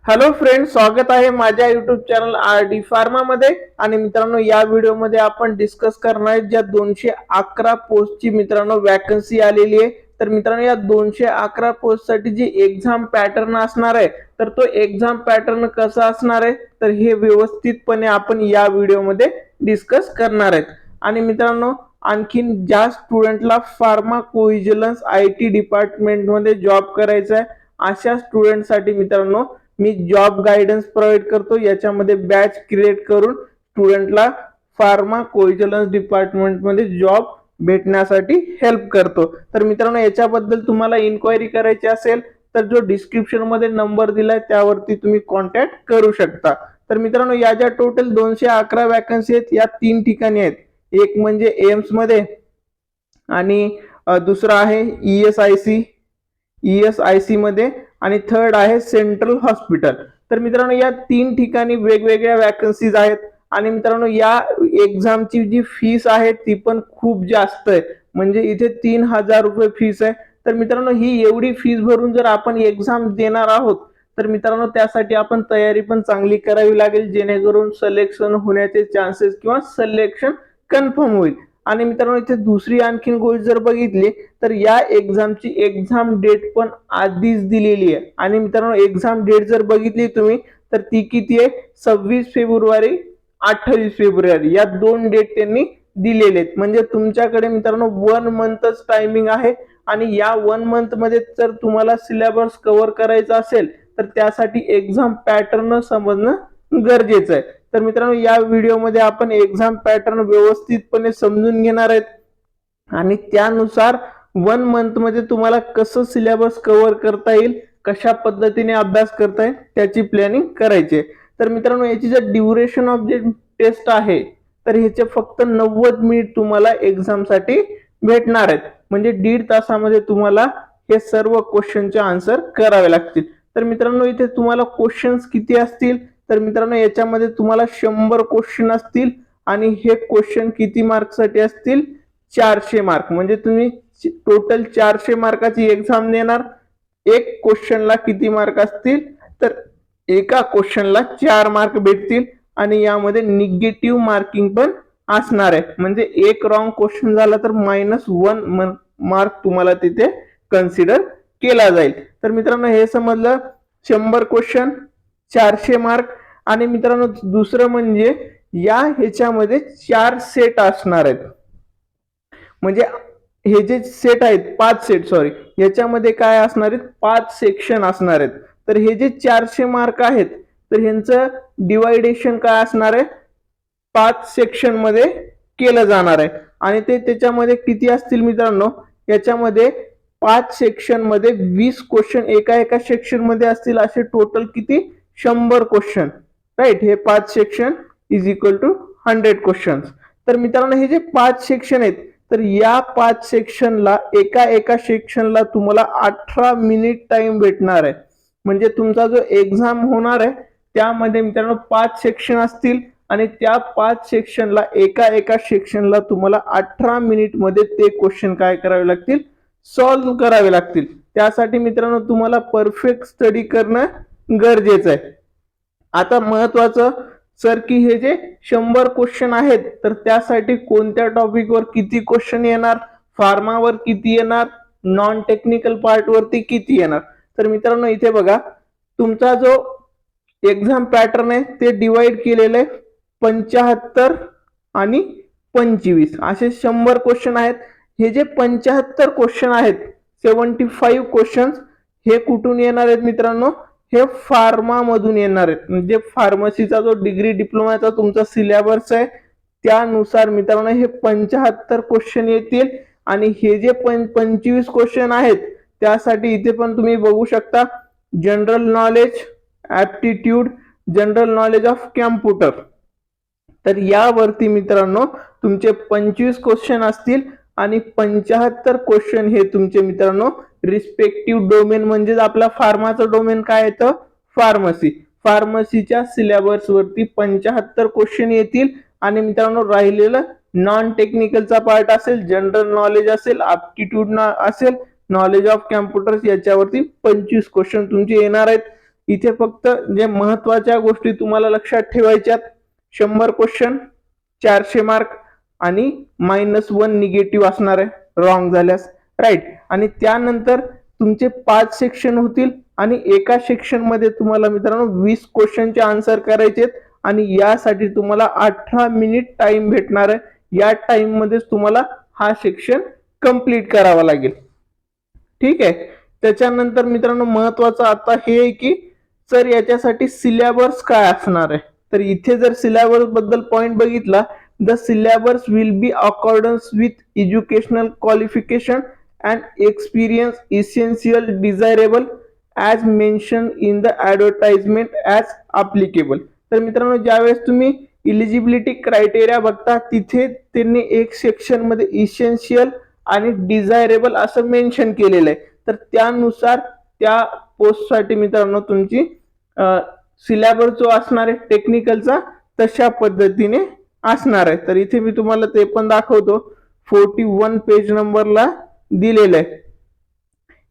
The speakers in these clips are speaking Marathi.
हॅलो फ्रेंड, स्वागत आहे माझ्या YouTube channel R D pharma मध्ये. आणि मित्रांनो, या व्हिडिओमध्ये आपण डिस्कस करणार आहे ज्या 211 पोस्टची मित्रांनो वॅकन्सी आलेली आहे. तर मित्रांनो, या 211 पोस्ट साठी जी एक्झाम पॅटर्न असणार आहे, तर तो एक्झाम पॅटर्न कसा असणार आहे तर हे व्यवस्थितपणे आपण या व्हिडिओमध्ये डिस्कस करणार आहेत. आणि मित्रांनो, आणखीन ज्या स्टुडंटला फार्माकोव्हिजिलन्स IT डिपार्टमेंट मध्ये जॉब करायचा आहे, अशा स्टुडंटसाठी मित्रांनो मी जॉब गायडन्स प्रोव्हाइड करतो. याच्यामध्ये बॅच क्रिएट करून स्टुडंटला फार्माकोव्हिजिलन्स डिपार्टमेंट मध्ये जॉब भेटण्यासाठी हेल्प करतो. तर मित्रांनो, याच्याबद्दल तुम्हाला इन्क्वायरी करायची असेल तर जो डिस्क्रिप्शन मध्ये नंबर दिलाय त्यावरती तुम्ही कॉन्टॅक्ट करू शकता. तर मित्रांनो, या ज्या टोटल 211 वॅकन्सी आहेत या 3 ठिकाणी आहेत. एक म्हणजे एम्स मध्ये आणि दुसरा आहे ESIC मध्ये आणि थर्ड आहे सेंट्रल हॉस्पिटल. तर मित्रांनो, या 3 ठिकाणी वेगवेगळ्या वॅकन्सीज आहेत. आणि मित्रांनो, या एक्झामची जी फीस आहे ती पण खूप जास्त आहे, म्हणजे इथे 3000 रुपये फीस आहे. तर मित्रांनो, ही एवढी फीस भरून जर आपण एक्झाम देणार आहोत तर मित्रांनो त्यासाठी आपण तयारी पण चांगली करावी लागेल, जेणेकरून सिलेक्शन होण्याचे चान्सेस किंवा सिलेक्शन कन्फर्म होईल. आणि मित्रांनो, इथे दुसरी आणखीन गोष्ट जर बघितली तर या एक्झामची एक्झाम डेट पण आधीच दिलेली आहे. आणि मित्रांनो, एक्झाम डेट जर बघितली तुम्ही तर ती किती आहे, 26 फेब्रुवारी 28 फेब्रुवारी या 2 डेट त्यांनी दिलेले आहेत. म्हणजे तुमच्याकडे मित्रांनो 1 मंथच टायमिंग आहे. आणि या 1 मंथ मध्ये जर तुम्हाला सिलेबस कव्हर करायचा असेल तर त्यासाठी एक्झाम पॅटर्न समजणं गरजेचं आहे. तर मित्रांनो, या व्हिडिओमध्ये आपण एक्झाम पॅटर्न व्यवस्थितपणे समजून घेणार आहेत आणि त्यानुसार 1 मंथ मध्ये तुम्हाला कसं सिलेबस कव्हर करता येईल, कशा पद्धतीने अभ्यास करता येईल त्याची प्लॅनिंग करायची. तर मित्रांनो, याची जर ड्युरेशन ऑफ जे टेस्ट आहे तर ह्याचे फक्त 90 मिनिट तुम्हाला एक्झाम साठी भेटणार आहेत. म्हणजे 1.5 तासामध्ये तुम्हाला हे सर्व क्वेश्चनचे आन्सर करावे लागतील. तर मित्रांनो, इथे तुम्हाला क्वेश्चन्स किती असतील तर मित्रांनो याच्यामध्ये तुम्हाला 100 क्वेश्चन असतील. आणि हे क्वेश्चन किती मार्कसाठी असतील, 400 मार्क. म्हणजे तुम्ही टोटल 400 मार्काची एक्झाम देणार. एक क्वेश्चनला किती मार्क असतील तर एका क्वेश्चनला 4 मार्क भेटतील. आणि यामध्ये निगेटिव्ह मार्किंग पण असणार आहे, म्हणजे एक रॉंग क्वेश्चन झाला तर -1 मार्क तुम्हाला तिथे कन्सिडर केला जाईल. तर मित्रांनो, हे समजलं, 100 क्वेश्चन 400 मार्क. आणि मित्रांनो, दुसरं म्हणजे या ह्याच्यामध्ये 4 सेट असणार आहेत. म्हणजे हे जे सेट आहेत 5 सेट, सॉरी, याच्यामध्ये काय असणार आहेत, 5 सेक्शन असणार आहेत. तर हे जे 400 मार्क आहेत तर ह्यांचं डिवायडेशन काय असणार आहे, 5 सेक्शन मध्ये केलं जाणार आहे. आणि ते त्याच्यामध्ये किती असतील मित्रांनो, याच्यामध्ये 5 सेक्शन मध्ये 20 क्वेश्चन एका सेक्शन मध्ये असतील. असे टोटल किती, 100 क्वेश्चन, राईट. हे 5 section is equal to 100 question. तर मित्रांनो, हे जे 5 सेक्शन आहेत तर या 5 सेक्शनला एका सेक्शनला तुम्हाला 18 मिनिट टाइम भेटणार आहे. म्हणजे तुमचा जो एक्झाम होणार आहे त्यामध्ये मित्रांनो 5 सेक्शन असतील आणि त्या 5 सेक्शनला एका सेक्शनला तुम्हाला 18 मिनिट मध्ये ते क्वेश्चन काय करावे लागतील, सॉल्व्ह करावे लागतील. त्यासाठी मित्रांनो तुम्हाला परफेक्ट स्टडी करणं गरजेचं आहे. आता महत्वाचं सर की हे जे 100 क्वेश्चन आहेत तर त्यासाठी कोणत्या टॉपिकवर किती क्वेश्चन येणार, फार्मावर किती येणार, नॉन टेक्निकल पार्ट वरती किती येणार. तर मित्रांनो, इथे बघा, तुमचा जो एक्झाम पॅटर्न आहे ते डिवाइड केलेलं आहे 75 आणि 25 असे 100 क्वेश्चन आहेत. हे जे 75 क्वेश्चन आहेत, 75 क्वेश्चन हे कुठून येणार आहेत मित्रांनो, हे फार्मा मधून येणार आहेत. म्हणजे फार्मसीचा जो डिग्री डिप्लोमाचा तुमचा सिलेबस आहे त्यानुसार मित्रांनो हे 75 क्वेश्चन येतील. आणि हे जे 25 क्वेश्चन आहेत त्यासाठी इथे पण तुम्ही बघू शकता, general knowledge, aptitude, general knowledge of computer. तर यावरती मित्रांनो तुमचे 25 क्वेश्चन असतील. आणि 75 क्वेश्चन हे तुमचे मित्रांनो रिस्पेक्टिव्ह डोमेन, म्हणजे आपला फार्माचं डोमेन काय येतं, फार्मसी. फार्मसीच्या सिलेबस वरती 75 क्वेश्चन येतील. आणि मित्रांनो राहिलेलं नॉन टेक्निकलचा पार्ट असेल, जनरल नॉलेज असेल, ऍप्टिट्यूड असेल, नॉलेज ऑफ कॅम्प्युटर्स, याच्यावरती 25 क्वेश्चन तुमचे येणार आहेत. इथे फक्त जे महत्वाच्या गोष्टी तुम्हाला लक्षात ठेवायच्यात, 100 क्वेश्चन, 400 मार्क आणि -1 निगेटिव्ह असणार आहे रॉंग झाल्यास, राईट. आणि त्यानंतर तुमचे 5 सेक्शन होतील आणि एका सेक्शन मध्ये तुम्हाला मित्रांनो 20 क्वेश्चनचे आन्सर करायचे आणि यासाठी तुम्हाला 18 मिनिट टाइम भेटणार आहे. या टाइम मध्येच तुम्हाला हा सेक्शन कंप्लीट करावा लागेल. ठीक आहे. त्याच्यानंतर मित्रांनो महत्वाचं आता हे आहे की सर याच्यासाठी सिलेबस काय असणार आहे. तर इथे जर सिलेबस बद्दल पॉइंट बघितला, the syllabus will be accordance with educational qualification and experience essential desirable as mention in the advertisement as applicable. तर मित्रांनो ज्यावेळेस तुम्ही इलिजिबिलिटी क्रायटेरिया बघता तिथे त्यांनी एक सेक्शन मध्ये इसेन्शियल आणि डिझायरेबल असं मेन्शन केलेलं आहे. तर त्यानुसार त्या पोस्टसाठी मित्रांनो तुमची सिलेबस जो असणार आहे टेक्निकलचा तशा पद्धतीने असणार आहे. तर इथे मी तुम्हाला ते पण दाखवतो, 41 पेज नंबरला दिलेलं आहे.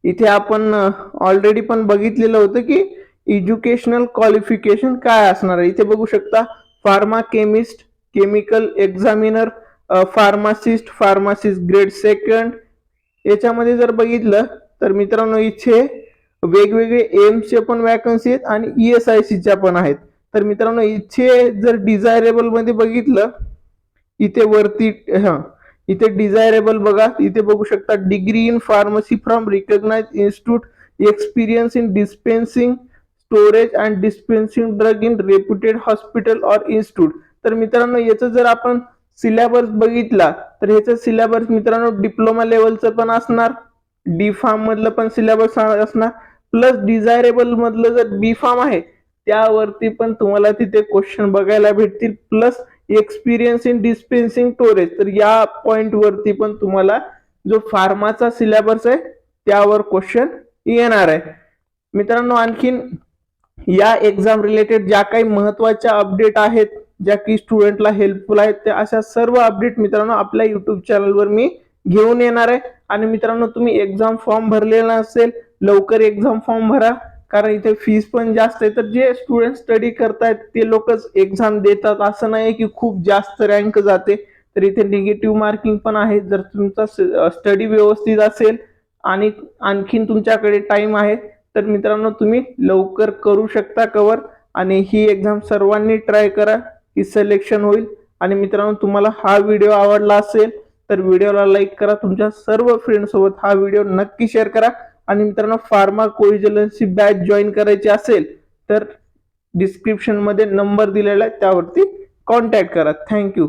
इथे आपण ऑलरेडी पण बघितलेलं होतं की एज्युकेशनल क्वालिफिकेशन काय असणार आहे. इथे बघू शकता, pharma chemist, chemical examiner, pharmacist grade second. याच्यामध्ये जर बघितलं तर मित्रांनो इथे वेगवेगळे एम्सचे पण वॅकन्सी आहेत आणि ESICच्या पण आहेत. तर मित्रांनो इथे जर डिझायरेबल मध्ये बघितलं, इथे वरती इथे डिझायरेबल बघा, इथे बघू शकता degree in pharmacy from recognise institute, experience in dispensing, storage and dispensing drug in reputed hospital और इन्स्टिट्यूट. तर मित्रांनो याचं जर आपण सिलेबस बघितला तर ह्याचं सिलेबस मित्रांनो डिप्लोमा लेवलचं पण असणार, डी फार्म मधलं पण सिलेबस असणार, प्लस डिझायरेबल मधलं जर बी फार्म आहे त्यावरती पण तुम्हाला तिथे क्वेश्चन बघायला भेटतील, plus experience in dispensing storage. तर या पॉइंट वरती पण तुम्हाला जो फार्माचा सिलेबस आहे त्यावर क्वेश्चन येणार आहे. मित्रांनो आणखीन या एक्झाम रिलेटेड ज्या काही महत्वाच्या अपडेट आहेत, ज्या की स्टुडंटला हेल्पफुल आहेत, त्या अशा सर्व अपडेट मित्रांनो आपल्या युट्यूब चॅनलवर मी घेऊन येणार आहे. आणि मित्रांनो तुम्ही एक्झाम फॉर्म भरलेला असेल, लवकर एक्झाम फॉर्म भरा, कारण इथे फीस पण जास्त आहे. तर जे स्टुडंट स्टडी करतायत ते लोकच एक्झाम देतात, असं नाही की खूप जास्त रँक जाते. तर इथे निगेटिव्ह मार्किंग पण आहे. जर तुमचा स्टडी व्यवस्थित असेल आणि आणखीन तुमच्याकडे टाइम आहे तर मित्रांनो तुम्ही लवकर करू शकता कव्हर. आणि ही एक्झाम सर्वांनी ट्राय करा की सिलेक्शन होईल. आणि मित्रांनो तुम्हाला हा व्हिडिओ आवडला असेल तर व्हिडिओला लाईक करा, तुमच्या सर्व फ्रेंड सोबत हा व्हिडिओ नक्की शेअर करा. आणि मित्रांनो फार्मा कोविजिलन्सची बॅच जॉईन करायची असेल तर डिस्क्रिप्शन मध्ये नंबर दिलेला आहे त्यावरती कॉन्टॅक्ट करा. थँक्यू.